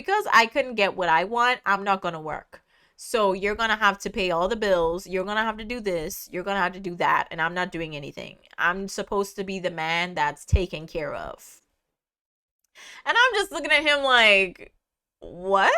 because I couldn't get what I want, I'm not gonna work. So you're gonna have to pay all the bills. You're gonna have to do this. You're gonna have to do that. And I'm not doing anything. I'm supposed to be the man that's taken care of. And I'm just looking at him like, what?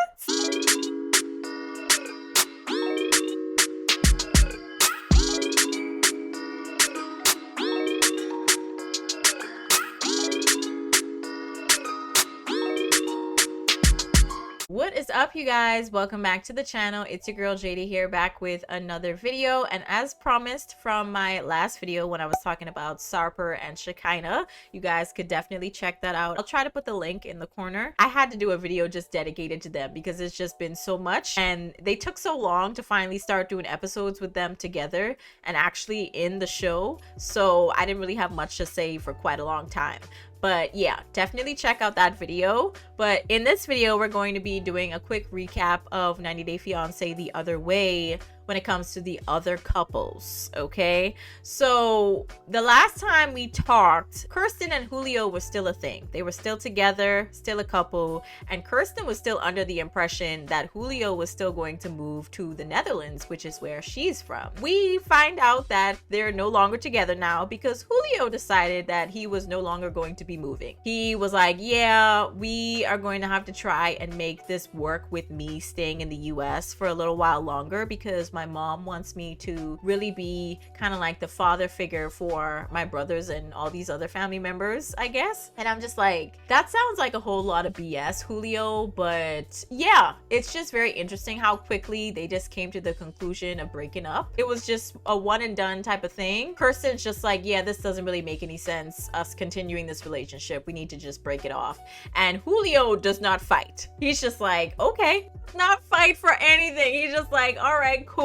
What is up, you guys? Welcome back to the channel. It's your girl JD here, back with another video. And as promised from my last video when I was talking about Sarper and Shekinah, you guys could definitely check that out. I'll try to put the link in the corner. I had to do a video just dedicated to them because it's just been so much, and they took so long to finally start doing episodes with them together and actually in the show. So I didn't really have much to say for quite a long time. But yeah, definitely check out that video. But in this video, we're going to be doing a quick recap of 90 Day Fiance The Other Way when it comes to the other couples, okay? So the last time we talked, Kirsten and Julio were still a thing. They were still together, still a couple, and Kirsten was still under the impression that Julio was still going to move to the Netherlands, which is where she's from. We find out that they're no longer together now because Julio decided that he was no longer going to be moving. He was like, yeah, we are going to have to try and make this work with me staying in the US for a little while longer, because my mom wants me to really be kind of like the father figure for my brothers and all these other family members, I guess. And I'm just like, that sounds like a whole lot of BS, Julio. But yeah, it's just very interesting how quickly they just came to the conclusion of breaking up. It was just a one and done type of thing. Kirsten's just like, yeah, this doesn't really make any sense, us continuing this relationship. We need to just break it off. And Julio does not fight. He's just like, okay, not fight for anything. He's just like, all right, cool.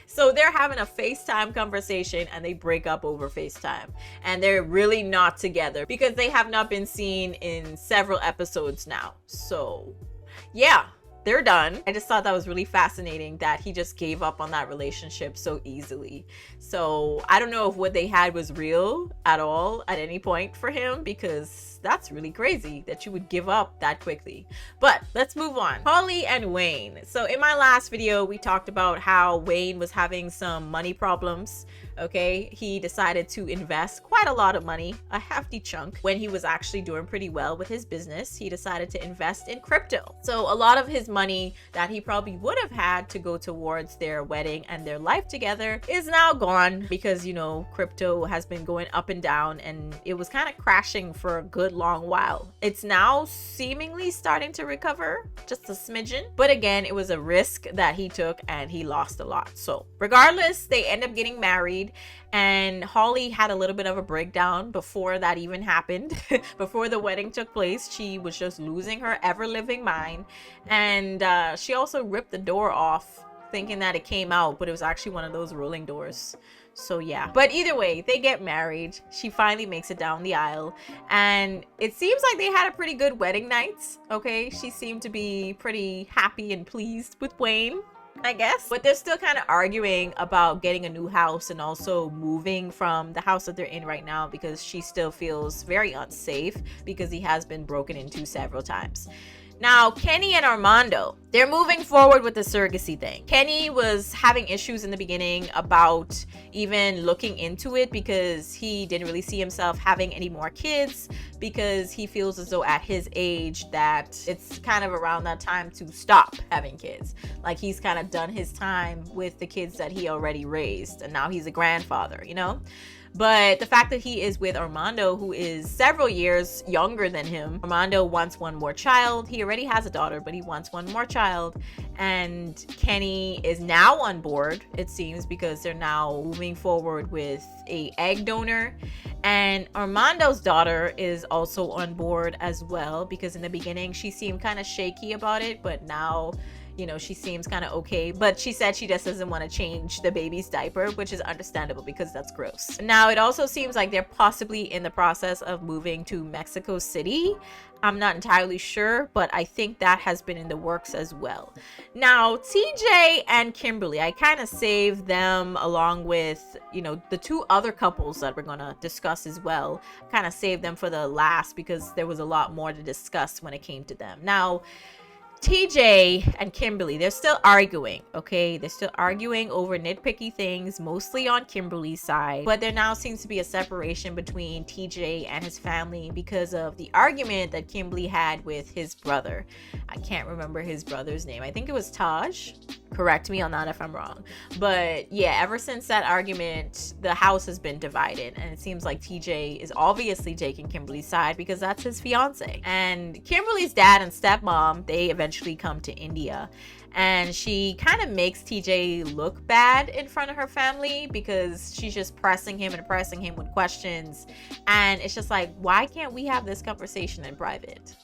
So they're having a FaceTime conversation and they break up over FaceTime. And they're really not together because they have not been seen in several episodes now. So yeah, they're done. I just thought that was really fascinating that he just gave up on that relationship so easily. So I don't know if what they had was real at all at any point for him, because that's really crazy that you would give up that quickly. But let's move on. Holly and Wayne. So in my last video, we talked about how Wayne was having some money problems. Okay, he decided to invest quite a lot of money, a hefty chunk, when he was actually doing pretty well with his business. He decided to invest in crypto. So a lot of his money that he probably would have had to go towards their wedding and their life together is now gone, because, you know, crypto has been going up and down and it was kind of crashing for a good long while. It's now seemingly starting to recover just a smidgen, but again, it was a risk that he took and he lost a lot. So regardless, they end up getting married. And Holly had a little bit of a breakdown before that even happened. Before the wedding took place, she was just losing her ever-living mind. And she also ripped the door off, thinking that it came out, but it was actually one of those rolling doors. So yeah, but either way, they get married. She finally makes it down the aisle, and it seems like they had a pretty good wedding night. Okay, she seemed to be pretty happy and pleased with Wayne, I guess. But they're still kind of arguing about getting a new house and also moving from the house that they're in right now, because she still feels very unsafe because he has been broken into several times. Now, Kenny and Armando, they're moving forward with the surrogacy thing. Kenny was having issues in the beginning about even looking into it because he didn't really see himself having any more kids, because he feels as though at his age that it's kind of around that time to stop having kids. Like, he's kind of done his time with the kids that he already raised, and now he's a grandfather, you know? But the fact that he is with Armando, who is several years younger than him, Armando wants one more child. He already has a daughter, but he wants one more child. And Kenny is now on board, it seems, because they're now moving forward with a egg donor. And Armando's daughter is also on board as well, because in the beginning she seemed kind of shaky about it, but now, you know, she seems kind of okay. But she said she just doesn't want to change the baby's diaper, which is understandable because that's gross. Now, it also seems like they're possibly in the process of moving to Mexico City. I'm not entirely sure, but I think that has been in the works as well. Now, TJ and Kimberly, I kind of saved them along with, you know, the two other couples that we're going to discuss as well. Kind of saved them for the last because there was a lot more to discuss when it came to them. Now, TJ and Kimberly, they're still arguing, okay? They're still arguing over nitpicky things, mostly on Kimberly's side. But there now seems to be a separation between TJ and his family because of the argument that Kimberly had with his brother. I can't remember his brother's name. I think it was Taj. Correct me on that if I'm wrong. But yeah, ever since that argument, the house has been divided. And it seems like TJ is obviously taking Kimberly's side because that's his fiance. And Kimberly's dad and stepmom, they eventually come to India, and she kind of makes TJ look bad in front of her family because she's just pressing him with questions, and it's just like, why can't we have this conversation in private?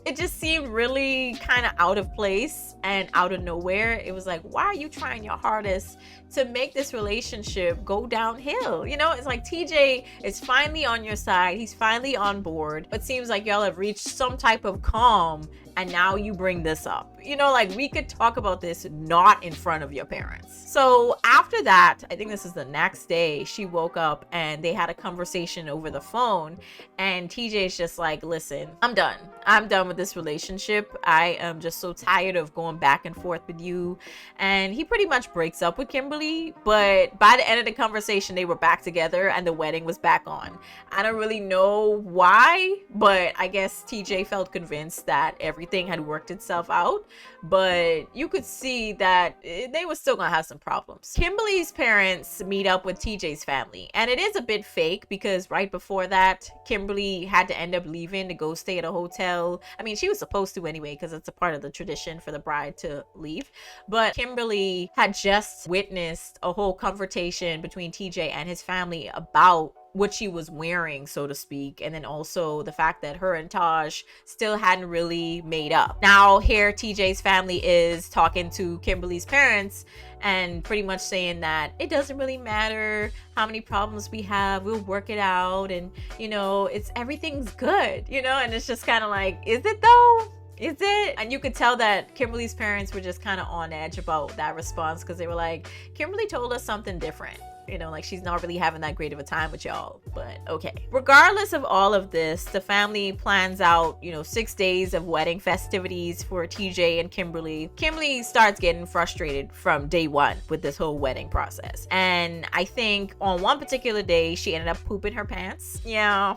It just seemed really kind of out of place and out of nowhere. It was like, why are you trying your hardest to make this relationship go downhill? You know, it's like TJ is finally on your side. He's finally on board. It seems like y'all have reached some type of calm, and now you bring this up. You know, like, we could talk about this not in front of your parents. So after that, I think this is the next day, she woke up and they had a conversation over the phone, and TJ's just like, listen, I'm done with this relationship. I am just so tired of going back and forth with you. And he pretty much breaks up with Kimberly, but by the end of the conversation, they were back together and the wedding was back on. I don't really know why, but I guess TJ felt convinced that everything had worked itself out. But you could see that they were still gonna have some problems. Kimberly's parents meet up with TJ's family, and it is a bit fake because right before that, Kimberly had to end up leaving to go stay at a hotel. I mean, she was supposed to anyway because it's a part of the tradition for the bride to leave. But Kimberly had just witnessed a whole confrontation between TJ and his family about what she was wearing, so to speak, and then also the fact that her and Taj still hadn't really made up. Now here TJ's family is talking to Kimberly's parents and pretty much saying that it doesn't really matter how many problems we have, we'll work it out, and you know, everything's good, you know. And it's just kind of like, is it though? Is it? And you could tell that Kimberly's parents were just kind of on edge about that response because they were like, Kimberly told us something different. You know, like, she's not really having that great of a time with y'all, but okay. Regardless of all of this, the family plans out, 6 days of wedding festivities for TJ and Kimberly. Kimberly starts getting frustrated from day one with this whole wedding process. And I think on one particular day, she ended up pooping her pants. Yeah,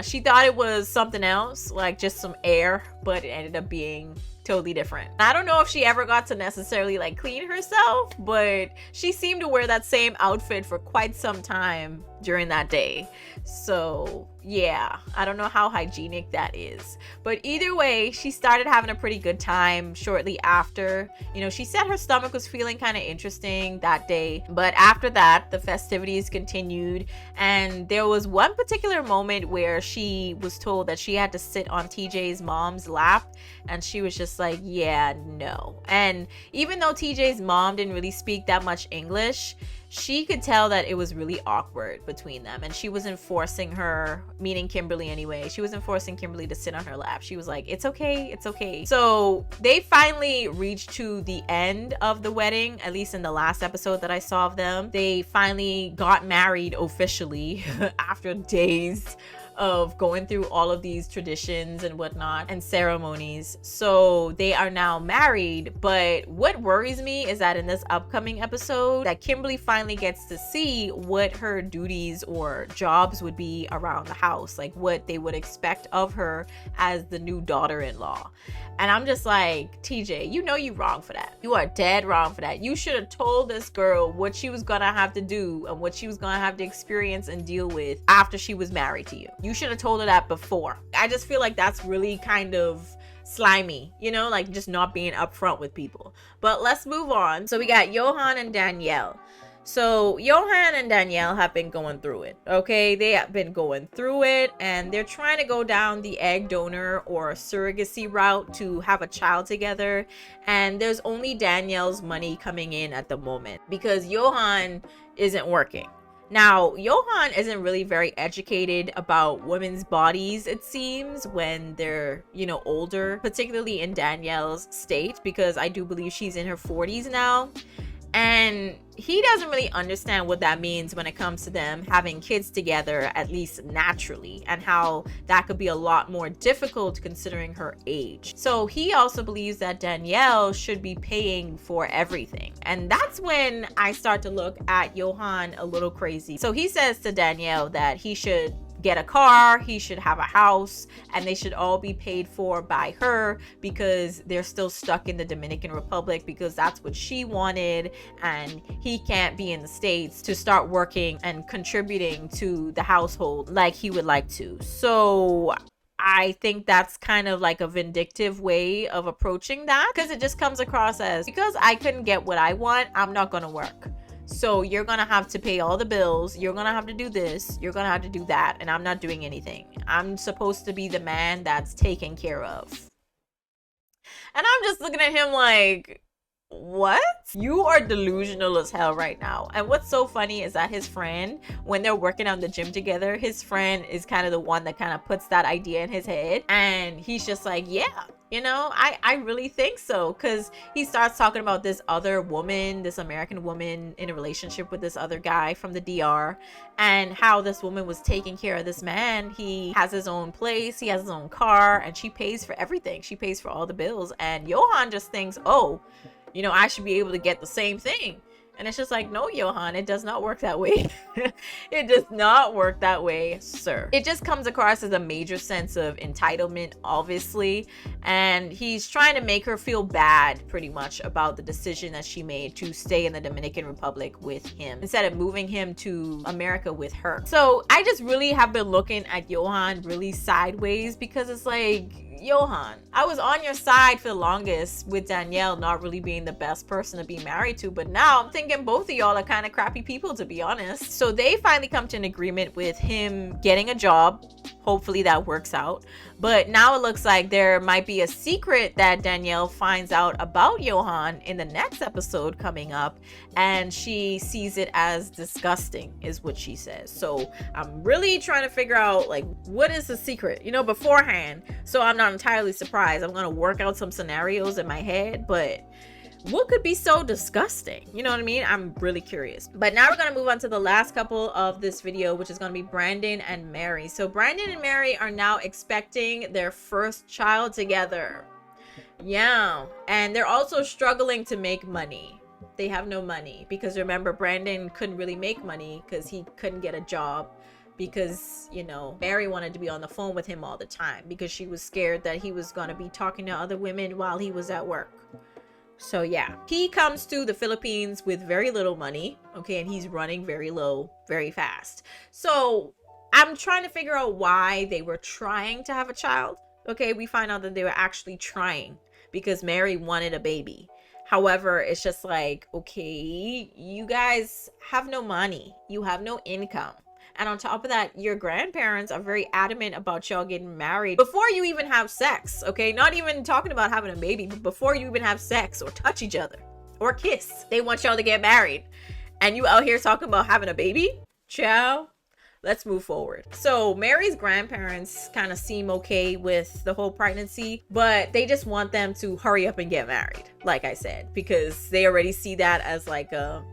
she thought it was something else, like just some air, but it ended up being totally different. I don't know if she ever got to necessarily like clean herself, but she seemed to wear that same outfit for quite some time during that day. So yeah, I don't know how hygienic that is, but either way, she started having a pretty good time shortly after. She said her stomach was feeling kind of interesting that day, but after that, the festivities continued, and there was one particular moment where she was told that she had to sit on TJ's mom's lap, and she was just like, yeah, no. And even though TJ's mom didn't really speak that much English, she could tell that it was really awkward between them, and she wasn't forcing her, meaning Kimberly anyway, she wasn't forcing Kimberly to sit on her lap. She was like, it's okay, it's okay. So they finally reached to the end of the wedding, at least in the last episode that I saw of them. They finally got married officially after days of going through all of these traditions and whatnot and ceremonies. So they are now married. But what worries me is that in this upcoming episode, that Kimberly finally gets to see what her duties or jobs would be around the house, like what they would expect of her as the new daughter-in-law. And I'm just like, TJ, you're wrong for that. You are dead wrong for that. You should have told this girl what she was gonna have to do and what she was gonna have to experience and deal with after she was married to you. You should have told her that before. I just feel like that's really kind of slimy, like just not being upfront with people. But let's move on. So we got Johan and Danielle. So Johan and Danielle have been going through it, okay? They have been going through it, and they're trying to go down the egg donor or surrogacy route to have a child together. And there's only Danielle's money coming in at the moment because Johan isn't working. Now, Johan isn't really very educated about women's bodies, it seems, when they're, older, particularly in Danielle's state, because I do believe she's in her 40s now. And he doesn't really understand what that means when it comes to them having kids together, at least naturally, and how that could be a lot more difficult considering her age. So he also believes that Danielle should be paying for everything. And that's when I start to look at Johan a little crazy. So he says to Danielle that he should get a car, he should have a house, and they should all be paid for by her because they're still stuck in the Dominican Republic because that's what she wanted, and he can't be in the States to start working and contributing to the household like he would like to. So I think that's kind of like a vindictive way of approaching that, because it just comes across as, because I couldn't get what I want, I'm not gonna work. So you're gonna have to pay all the bills, you're gonna have to do this, you're gonna have to do that, and I'm not doing anything. I'm supposed to be the man that's taken care of. And I'm just looking at him like, what? You are delusional as hell right now. And what's so funny is that his friend, when they're working on the gym together, his friend is kind of the one that kind of puts that idea in his head, and he's just like, yeah, you know, I really think so, because he starts talking about this other woman, this American woman in a relationship with this other guy from the DR, and how this woman was taking care of this man. He has his own place, he has his own car, and she pays for everything. She pays for all the bills. And Johan just thinks, oh, you know, I should be able to get the same thing. And it's just like, no, Johan, it does not work that way. It does not work that way, sir. It just comes across as a major sense of entitlement, obviously. And he's trying to make her feel bad, pretty much, about the decision that she made to stay in the Dominican Republic with him instead of moving him to America with her. So I just really have been looking at Johan really sideways, because it's like, Johan, I was on your side for the longest with Danielle not really being the best person to be married to, but now I'm thinking both of y'all are kind of crappy people, to be honest. So they finally come to an agreement with him getting a job. Hopefully that works out. But now it looks like there might be a secret that Danielle finds out about Johan in the next episode coming up, and she sees it as disgusting, is what she says. So I'm really trying to figure out, like, what is the secret, you know, beforehand, so I'm not entirely surprised. I'm gonna work out some scenarios in my head, but what could be so disgusting? You know what I mean? I'm really curious. But now we're going to move on to the last couple of this video, which is going to be Brandon and Mary. So Brandon and Mary are now expecting their first child together. Yeah. And they're also struggling to make money. They have no money because, remember, Brandon couldn't really make money because he couldn't get a job, because, you know, Mary wanted to be on the phone with him all the time because she was scared that he was going to be talking to other women while he was at work. So yeah, he comes to the Philippines with very little money, okay, and he's running very low, very fast. So I'm trying to figure out why they were trying to have a child. Okay, we find out that they were actually trying because Mary wanted a baby. However, it's just like, okay, you guys have no money, you have no income. And on top of that, your grandparents are very adamant about y'all getting married before you even have sex, okay? Not even talking about having a baby, but before you even have sex or touch each other or kiss. They want y'all to get married. And you out here talking about having a baby? Ciao. Let's move forward. So Mary's grandparents kind of seem okay with the whole pregnancy, but they just want them to hurry up and get married, like I said, because they already see that as like a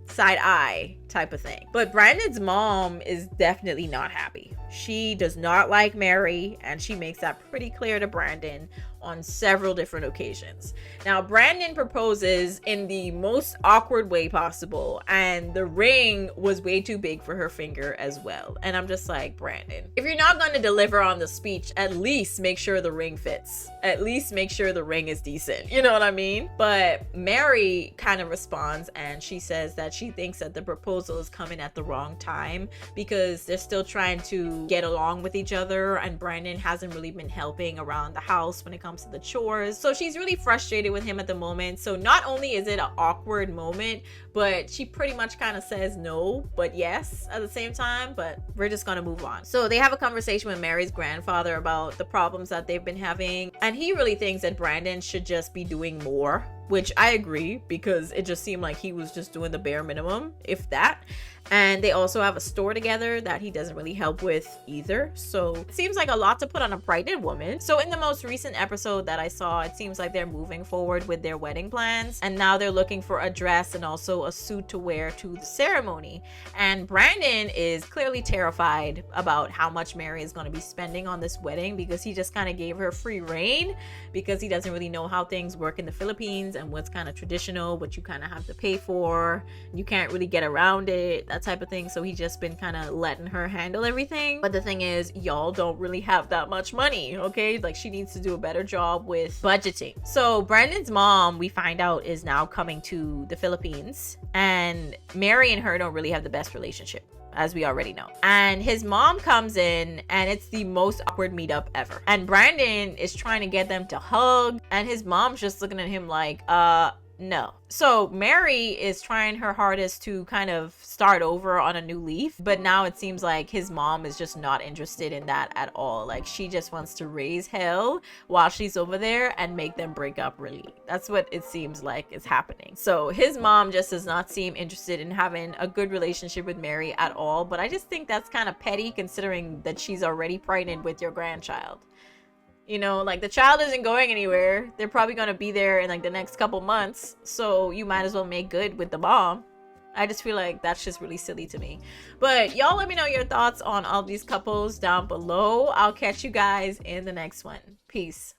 side eye type of thing. But Brandon's mom is definitely not happy. She does not like Mary, and she makes that pretty clear to Brandon on several different occasions. Now, Brandon proposes in the most awkward way possible, and the ring was way too big for her finger as well. And I'm just like, Brandon, if you're not going to deliver on the speech, at least make sure the ring fits. At least make sure the ring is decent. You know what I mean? But Mary kind of responds, and she says that she thinks that the proposal is coming at the wrong time because they're still trying to get along with each other, and Brandon hasn't really been helping around the house when it comes to the chores. So she's really frustrated with him at the moment. So not only is it an awkward moment, but she pretty much kind of says no, but yes at the same time. But we're just gonna move on. So they have a conversation with Mary's grandfather about the problems that they've been having, and he really thinks that Brandon should just be doing more which I agree, because it just seemed like he was just doing the bare minimum, if that. And they also have a store together that he doesn't really help with either. So it seems like a lot to put on a pregnant woman. So in the most recent episode that I saw, it seems like they're moving forward with their wedding plans. And now they're looking for a dress and also a suit to wear to the ceremony. And Brandon is clearly terrified about how much Mary is going to be spending on this wedding, because he just kind of gave her free reign, because he doesn't really know how things work in the Philippines and what's kind of traditional, what you kind of have to pay for. You can't really get around it, that type of thing. So he's just been kind of letting her handle everything. But the thing is, y'all don't really have that much money, okay? Like, she needs to do a better job with budgeting. So Brandon's mom, we find out, is now coming to the Philippines, and Mary and her don't really have the best relationship, as we already know. And his mom comes in, and it's the most awkward meetup ever. And Brandon is trying to get them to hug, and his mom's just looking at him like, no. So Mary is trying her hardest to kind of start over on a new leaf, but now it seems like his mom is just not interested in that at all. Like, she just wants to raise hell while she's over there and make them break up, really. That's what it seems like is happening. So his mom just does not seem interested in having a good relationship with Mary at all. But I just think that's kind of petty, considering that she's already pregnant with your grandchild. You know, like, the child isn't going anywhere. They're probably going to be there in like the next couple months. So you might as well make good with the mom. I just feel like that's just really silly to me. But y'all let me know your thoughts on all these couples down below. I'll catch you guys in the next one. Peace.